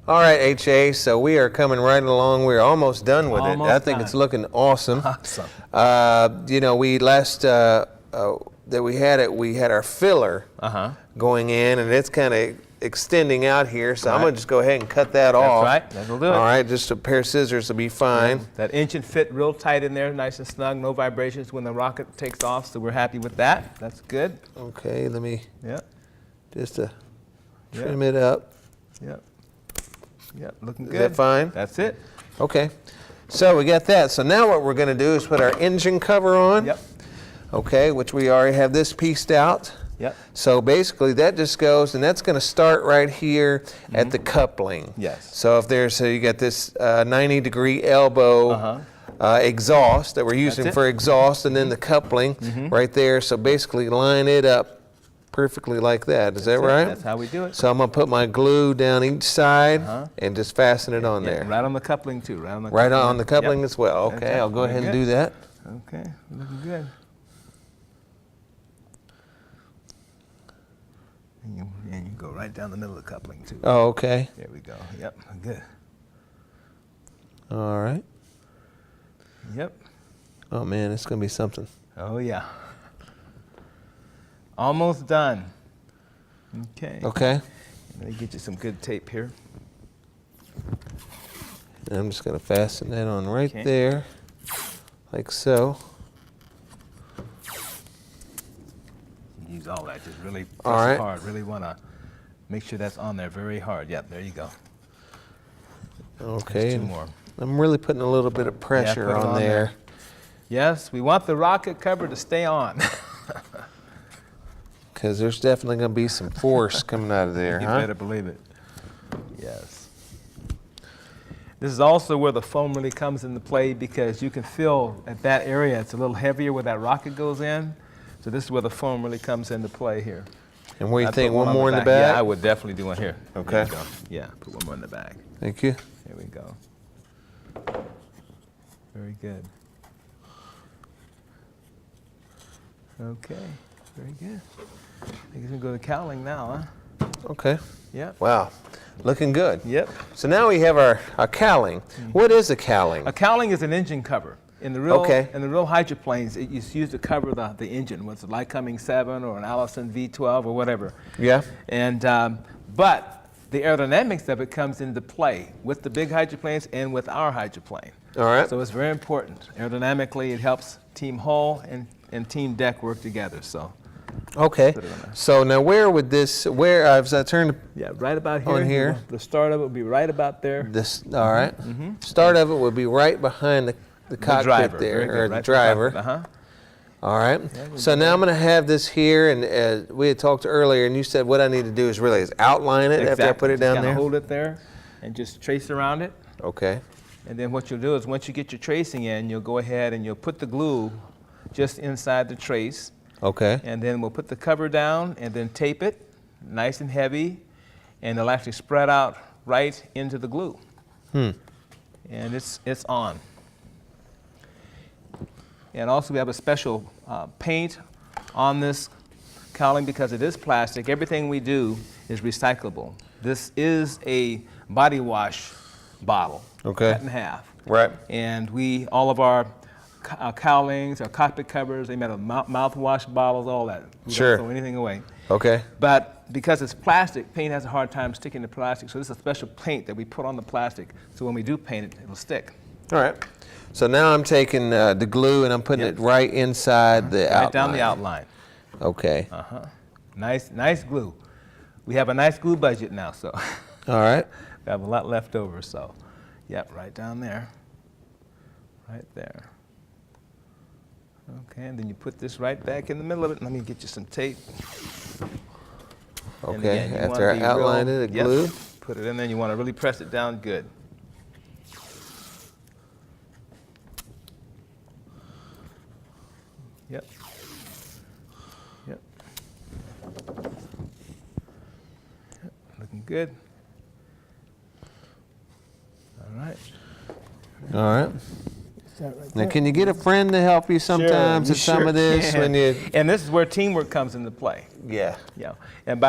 All right, HA, so we are coming right along. We're almost done with it. I think it's looking awesome. Awesome. You know, we we had our filler going in, and it's kind of extending out here, so I'm going to just go ahead and cut that off. That's right. That'll do it. All right, just a pair of scissors will be fine. Yeah, that engine fit real tight in there, nice and snug, no vibrations when the rocket takes off, so we're happy with that. That's good. Okay, let me just trim Yep. it up. Yep. Yep, looking good. Is that fine? That's it. Okay, so we got that. So now what we're going to do is put our engine cover on. Yep. Okay, which we already have this pieced out. Yep. So basically that just goes, and that's going to start right here at the coupling. Yes. So if there's, you got this 90-degree elbow exhaust that we're using for exhaust, and then the coupling right there. So basically line it up perfectly like that. Is that right? That's how we do it. So I'm going to put my glue down each side and just fasten it on there. Right on the coupling too. Right on the Right coupling. on the coupling Yep. as well. Okay, Okay. I'll go ahead and Good. do that. Okay, looking good. And you go right down the middle of the coupling too. Oh, okay. There we go. Yep, good. All right. Yep. Oh man, it's going to be something. Oh yeah. Almost done. Okay. Okay. Let me get you some good tape here. And I'm just going to fasten that on right there, like so. Use all that. Just really All press right. it hard. Really want to make sure that's on there very hard. Yep, there you go. Okay. Just two more. I'm really putting a little bit of pressure put it on there. Yes, we want the rocket cover to stay on. Because there's definitely going to be some force coming out of there, You huh? better believe it. Yes. This is also where the foam really comes into play, because you can feel at that area it's a little heavier where that rocket goes in. So this is where the foam really comes into play here. And what do you I'd think? put One more in the Yeah, back? I would definitely do one here. Okay. There you go. Yeah, put one more in the back. Thank you. There we go. Very good. Okay, very good. I think it's gonna go to cowling now, huh? Okay. Yep. Wow. Looking good. Yep. So now we have our cowling. What is a cowling? A cowling is an engine cover. In the real hydroplanes, it's used to cover the engine, whether it's a Lycoming 7 or an Allison V12 or whatever. Yeah. And but the aerodynamics of it comes into play with the big hydroplanes and with our hydroplane. All right. So it's very important. Aerodynamically, it helps Team hull and Team deck work together. So. Okay. So now where would this, as I turn Yeah, right about here. on here. The start of it would be right about there. this, all right. Start of it would be right behind the cockpit driver. there, Very good. or the Right driver. Uh-huh. All right. So now I'm going to have this here, and we had talked earlier, and you said what I need to do is outline it after I put it Just down kinda there. Hold it there and just trace around it. Okay. And then what you'll do is once you get your tracing in, you'll go ahead and you'll put the glue just inside the trace. Okay. And then we'll put the cover down and then tape it nice and heavy, and it'll actually spread out right into the glue. And it's on. And also we have a special paint on this cowling because it is plastic. Everything we do is recyclable. This is a body wash bottle, cut in half. Right. And all of our cowlings, our cockpit covers, they made of mouthwash bottles, all that. We don't throw anything away. Okay. But because it's plastic, paint has a hard time sticking to plastic, so this is a special paint that we put on the plastic, so when we do paint it, it'll stick. All right. So now I'm taking the glue and I'm putting it right inside the outline. Right down the outline. Okay. Nice glue. We have a nice glue budget now, so. All right. We have a lot left over, so. Yep, right down there. Right there. Okay, and then you put this right back in the middle of it. Let me get you some tape. Okay, Again, after I outlined it, glue. Put it in there, and you want to really press it down good. Yep. Yep. Looking good. All right. All right. Now, can you get a friend to help you sometimes at some of this? Can. When you, and this is where teamwork comes into play. yeah. Yeah, and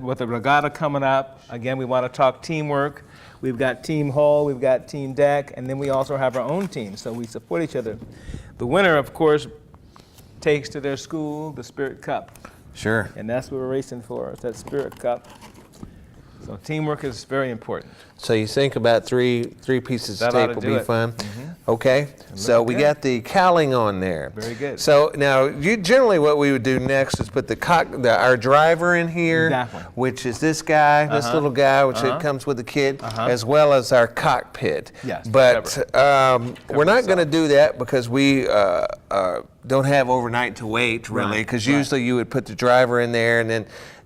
with the regatta coming up, again, we want to talk teamwork. We've got Team Hull, we've got Team Deck, and then we also have our own team, so we support each other. The winner, of course, takes to their school the Spirit Cup. Sure. And that's what we're racing for, that Spirit Cup. So teamwork is very important. So you think about three pieces of That ought tape to will do be it. fun. Okay, so we good. got the cowling on there. Very good. So now, generally what we would do next is put our driver in here, Exactly. which is this guy, this little guy, which it comes with the kit, as well as our cockpit. Yes, But we're not going to do that because we don't have overnight to wait, really, because usually you would put the driver in there and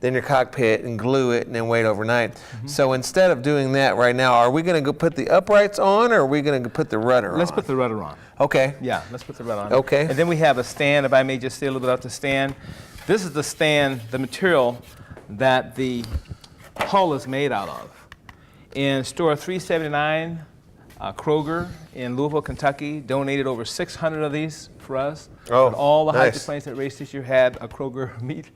then your cockpit and glue it and then wait overnight. So instead of doing that right now, are we going to go put the uprights on or are we going to put the rudder on? Let's put the rudder on. Okay. Yeah, let's put the rudder on. Okay. And then we have a stand, if I may just say a little bit about the stand. This is the stand, the material that the hull is made out of. In store 379, Kroger in Louisville, Kentucky, donated over 600 of these for us. Oh, and all the nice. hydroplanes that raced this year had a Kroger meat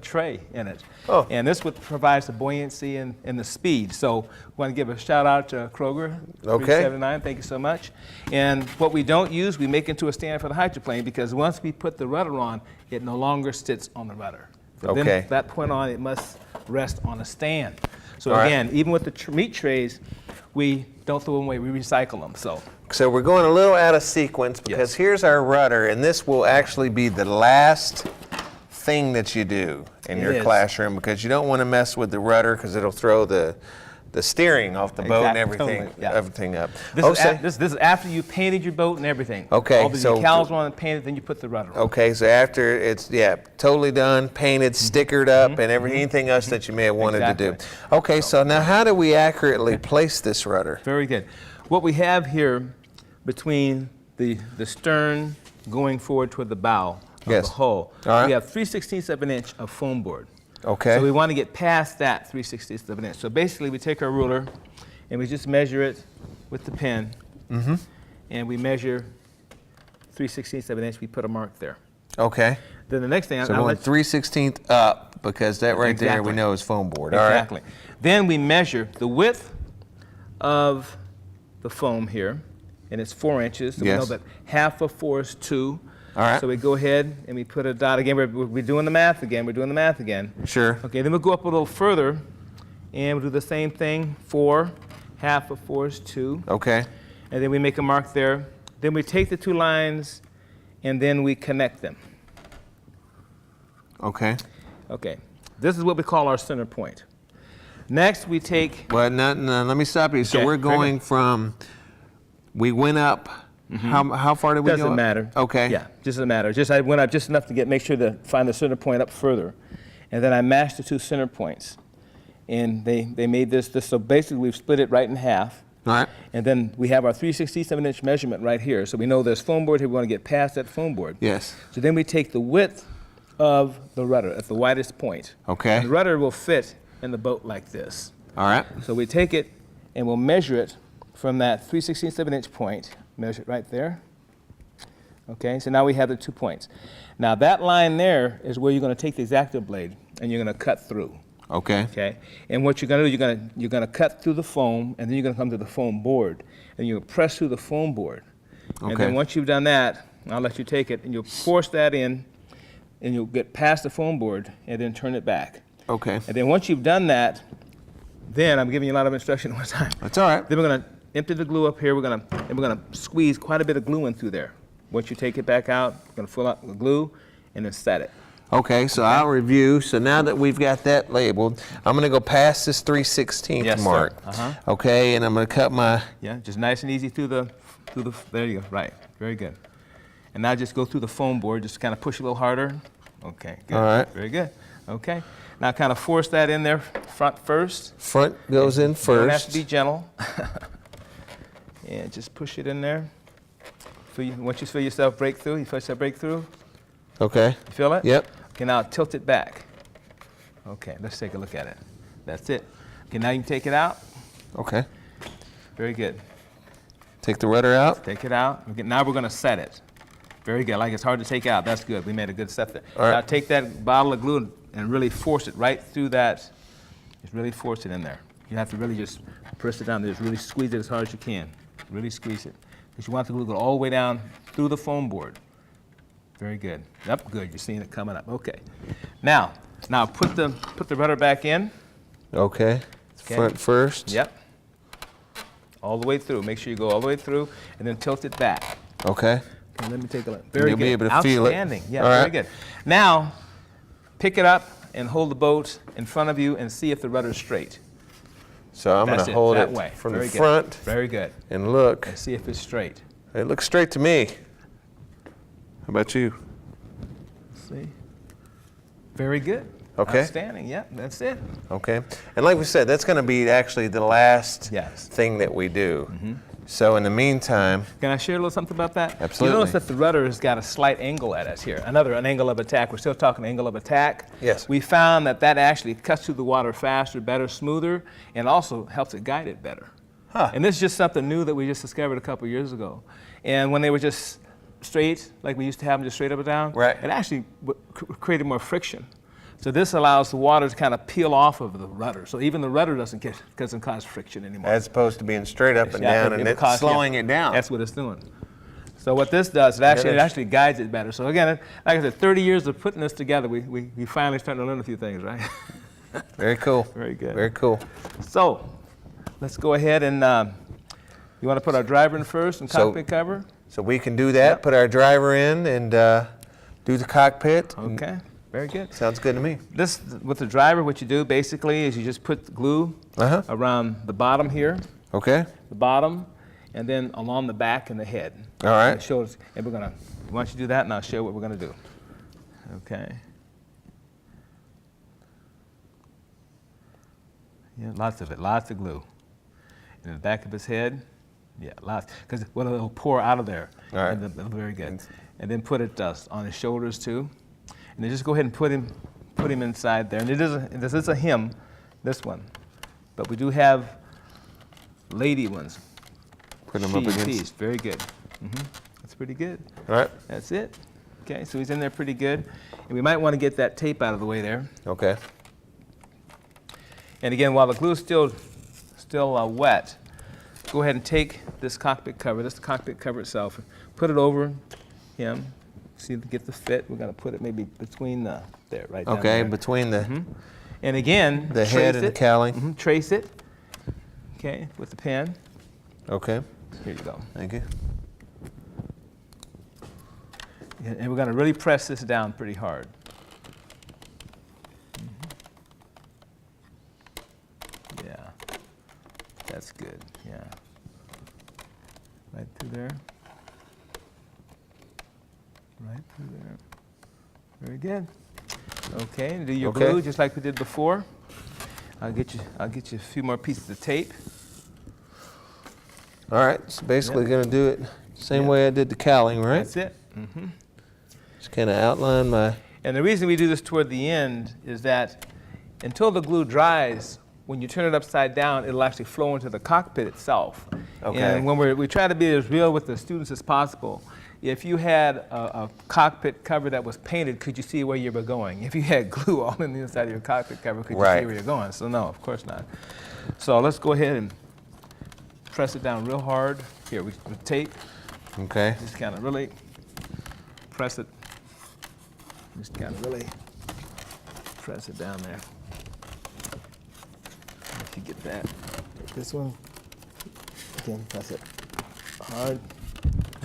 tray in it. Oh. And this provides the buoyancy and the speed. So we want to give a shout out to Kroger, 379, thank you so much. And what we don't use, we make into a stand for the hydroplane because once we put the rudder on, it no longer sits on the rudder. From Okay. that point on, it must rest on a stand. So All right. again, even with the meat trays, we don't throw them away, we recycle them. So we're going a little out of sequence because here's our rudder, and this will actually be the last thing that you do in your classroom because you don't want to mess with the rudder because it'll throw the steering off the boat and everything, Totally, yeah. everything up. This is after you painted your boat and everything. Okay, All the so- decals on and painted, then you put the rudder on. Okay, so after it's totally done, painted, stickered up, and anything else that you may have wanted to do. Exactly. Okay, so now how do we accurately place this rudder? Very good. What we have here between the stern going forward toward the bow of Yes. the hull, All right. we have 3/16 of an inch of foam board. Okay. So we want to get past that 3/16 of an inch. So basically we take our ruler and we just measure it with the pen. And we measure 3/16 of an inch, we put a mark there. Okay. Then the next thing, So I'll going let 3/16 up because that right there we Exactly. know is foam board. Exactly. Then we measure the width of the foam here, and it's 4 inches. So we know Yes. that half of 4 is 2. All right. So we go ahead and we put a dot again. We're doing the math again. We're doing the math again. Sure. Okay, then we'll go up a little further, and we'll do the same thing. 4, half of 4 is 2. Okay. And then we make a mark there. Then we take the two lines, and then we connect them. Okay. Okay, this is what we call our center point. Next, we take Well, no, let me stop you. So Okay, we're very going from, we went up, how far did we go Doesn't up? matter. Okay. Yeah, doesn't matter. Just I went up just enough to make sure to find the center point up further, and then I matched the two center points, and they made this. So basically, we've split it right in half, All right. and then we have our 3/67-inch measurement right here. So we know there's foam board here. We want to get past that foam board. Yes. So then we take the width of the rudder at the widest point. Okay. And the rudder will fit in the boat like this. All right. So we take it and we'll measure it from that 3/67-inch point, measure it right there. Okay, so now we have the 2 points. Now that line there is where you're going to take the X-Acto blade and you're going to cut through. Okay. Okay, and what you're going to do, you're going to cut through the foam, and then you're going to come to the foam board, and you'll press through the foam board. And Okay. then once you've done that, I'll let you take it, and you'll force that in, and you'll get past the foam board, and then turn it back. Okay. And then once you've done that, then I'm giving you a lot of instruction at one time. That's all right. Then we're going to empty the glue up here. We're going to squeeze quite a bit of glue in through there. Once you take it back out, you're going to fill out the glue and then set it. Okay, so I'll review. So now that we've got that labeled, I'm going to go past this 3/16 Yes, sir. mark. Okay, and I'm going to cut my, Yeah, just nice and easy through the, there you go, right, very good. And now just go through the foam board, just kind of push a little harder. Okay, good. All right. Very good. Okay. Now kind of force that in there front first. front goes in You don't have to first. be gentle. And just push it in there. Once you feel yourself break through, you feel yourself break through. Okay. You feel it? Yep. Okay, now tilt it back. Okay, let's take a look at it. That's it. Okay, now you can take it out. Okay. Very good. Take the rudder out. Take it out. Okay, now we're going to set it. Very good. Like it's hard to take out. That's good. We made a good set there. All right. Now take that bottle of glue and really force it right through that. Just really force it in there. You have to really just press it down. Just really squeeze it as hard as you can. Really squeeze it. Because you want the glue to go all the way down through the foam board. Very good. Yep, good. You're seeing it coming up. Okay. Now put the rudder back in. Okay. Front first. Yep. All the way through. Make sure you go all the way through, and then tilt it back. Okay. Okay, let me take a look. Very You'll good. be able to feel it. Outstanding. Yeah, All very right. good. Now, pick it up and hold the boat in front of you and see if the rudder's straight. So I'm going That's to hold that it way. from Very the good. front Very good. and look. And see if it's straight. It looks straight to me. How about you? See? Very good. Okay. Outstanding. Yeah, that's it. Okay. And like we said, that's going to be actually the last Yes. thing that we do. So in the meantime, Can I share a little something about that? Absolutely. You notice that the rudder has got a slight angle at us here. An angle of attack. We're still talking angle of attack. Yes. We found that actually cuts through the water faster, better, smoother, and also helps it guide it better. Huh. And this is just something new that we just discovered a couple years ago. And when they were just straight, like we used to have them just straight up and down, Right. it actually created more friction. So this allows the water to kind of peel off of the rudder. So even the rudder doesn't cause friction anymore. as opposed to being straight up and Yeah, down, and it's slowing it down. That's what it's doing. So what this does, it actually guides it better. So again, like I said, 30 years of putting this together, we finally starting to learn a few things, right? Very cool. Very good. Very cool. So let's go ahead and you want to put our driver in first and cockpit cover? So we can do that, put our driver in and do the cockpit. Okay, very good. Sounds good to me. This, with the driver, what you do basically is you just put the glue around the bottom here, Okay. the bottom, and then along the back and the head. All right. And shoulders. And we're gonna, why don't you do that and I'll show you what we're gonna do. Okay. Yeah, lots of it, lots of glue. In the back of his head, yeah, lots, because it'll pour out of there. All right. And very good. And then put it on his shoulders too. And then just go ahead and put him inside there. And this is a him, this one. But we do have lady ones. Put them up She, against. piece. Very good. That's pretty good. All right. That's it. Okay, so he's in there pretty good. And we might want to get that tape out of the way there. Okay. And again, while the glue is still wet, go ahead and take this cockpit cover, this cockpit cover itself, put it over him. See, to get the fit, we're going to put it maybe between there, right down Okay, there. between the And again, the head and the cowling. Trace it, okay, with the pen. Okay. Here you go. Thank you. And we're going to really press this down pretty hard. Yeah, that's good, yeah. Right through there. Right through there. Very good. Okay, and do your Okay. glue just like we did before. I'll get you a few more pieces of tape. All right. So basically, going to do it same way I did the cowling, right? That's it. Just kind of outline my. And the reason we do this toward the end is that until the glue dries, when you turn it upside down, it'll actually flow into the cockpit itself. Okay. And when we try to be as real with the students as possible, if you had a cockpit cover that was painted, could you see where you were going? If you had glue all in the inside of your cockpit cover, could you see where you're going? So no, of course not. So let's go ahead and press it down real hard. Here, with tape. Okay. Just kind of really press it. Just kind of really press it down there. If you get that. Take this one. Again, press it hard.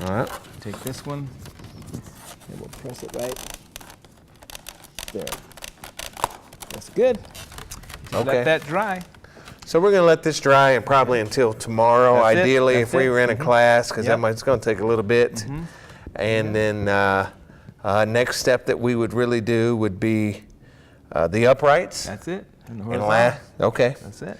All right. Take this one. And we'll press it right there. That's good. Just Okay. let that dry. So we're going to let this dry and probably until tomorrow, That's it. ideally, That's if we it. were in a class, because Yep. it's going to take a little bit. And then next step that we would really do would be the uprights. That's it. And the And horizontal. okay. That's it.